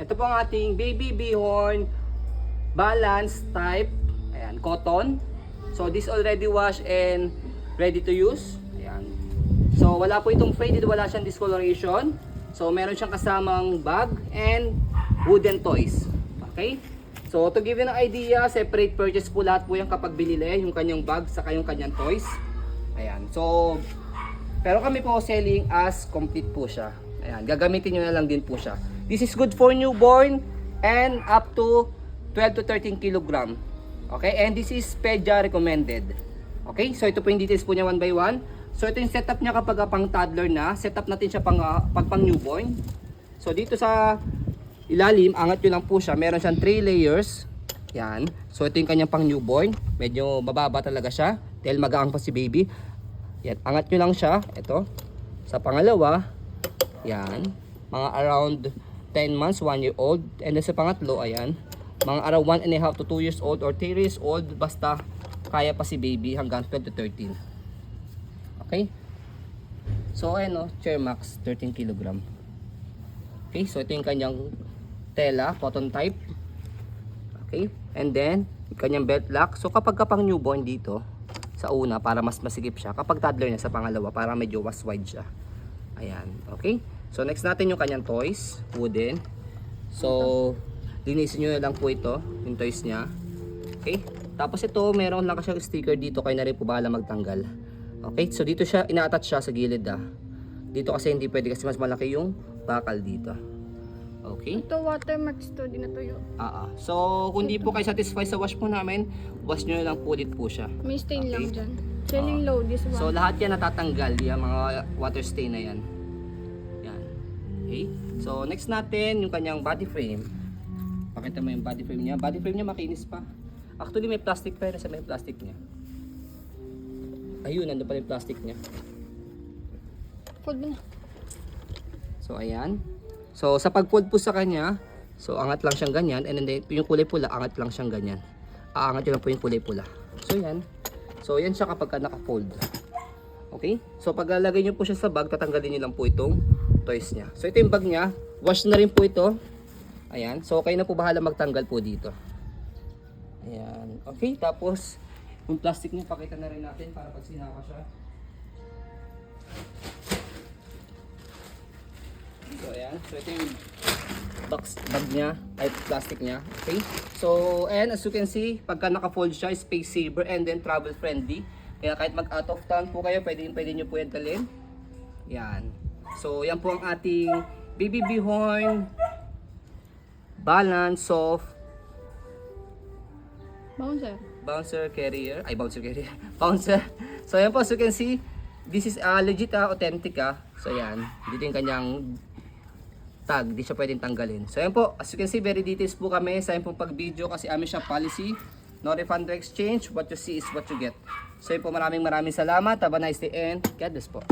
Ito po ang ating baby bihorn balance type. Ayan, cotton. So this already washed and ready to use. Ayan. So wala po itong faded, wala siyang discoloration. So meron siyang kasamang bag and wooden toys. Okay? So to give you an idea, separate purchase po lahat po yung kapag binili, yung kanyang bag saka yung kanyang toys. Ayan. So pero kami po selling as complete po siya. Ayan, gagamitin nyo na lang din po siya. This is good for newborn and up to 12 to 13 kilogram. Okay, and this is PEDIA recommended. Okay, so ito po yung details po niya one by one. So ito yung setup niya kapag pang toddler na. Setup natin siya pang newborn. So dito sa ilalim, angat nyo lang po siya. Meron siyang 3 layers. Yan. So ito yung kanyang pang newborn. Medyo mababa talaga siya dahil magaang pa si baby. Yan, angat nyo lang siya. Ito. Sa pangalawa, yan. Mga around 10 months, 1 year old. And then sa pangatlo, ayan. Mga around 1 and a half to 2 years old or 3 years old. Basta kaya pa si baby hanggang 12 to 13. Okay? So ayan o, Chairmax, 13 kg. Okay, so ito yung kanyang tela, cotton type. Okay, and then, yung kanyang belt lock. So kapag pang newborn dito, sa una para mas masigip siya, kapag toddler niya sa pangalawa para medyo was wide siya. Ayan, okay? So next natin yung kanyang toys, wooden. So linisin nyo na lang po ito, yung toys niya. Okay? Tapos ito, meron lang kasi sticker dito, kayo na rin po bahala magtanggal. Okay? So dito siya, ina-attach siya sa gilid Dito kasi hindi pwede kasi mas malaki yung bakal dito. Okay? Ito watermarks to, di natuyo. So kung di po kayo satisfied sa wash po namin, wash nyo na lang po ulit po siya. May stain Okay. lang dyan. Selling low, this one. So lahat yan natatanggal, yung mga water stain na yan. Yan. Okay? So next natin yung kanyang body frame. Pakita mo yung body frame niya. Body frame niya makinis pa. Actually may plastic pa, nasa may plastic niya. Ayun, nandun pa yung plastic niya. Fold mo na. So ayan. So sa pag-fold po sa kanya, so angat lang siyang ganyan, and then yung kulay pula, angat lang siyang ganyan. Aangat yun lang po yung kulay pula. So yan. So yan siya kapag naka-fold. Okay? So pag lalagay niyo po siya sa bag, tatanggalin niyo lang po itong toys niya. So ito yung bag niya. Wash na rin po ito. Ayan. So kayo na po bahala magtanggal po dito. Ayan. Okay, tapos yung plastic niya pakita na rin natin para pag sinaka siya. So ayan. So ito yung bag niya, ay plastic niya. Okay? So and as you can see, pagka naka-fold siya, space saver and then travel friendly. Kaya kahit mag out of town po kayo, pwede niyo po yan dalhin. Yan. So yan po ang ating baby bihorn balance soft bouncer carrier. Bouncer. So ayan po, as you can see, this is legit authentic So yan, dito yung kanyang tag, di siya pwedeng tanggalin. So ayan po, as you can see, very details po kami sa pong pag-video kasi amin siya policy. No refund or exchange, what you see is what you get. So yun po, maraming salamat. Have a nice day and God bless po.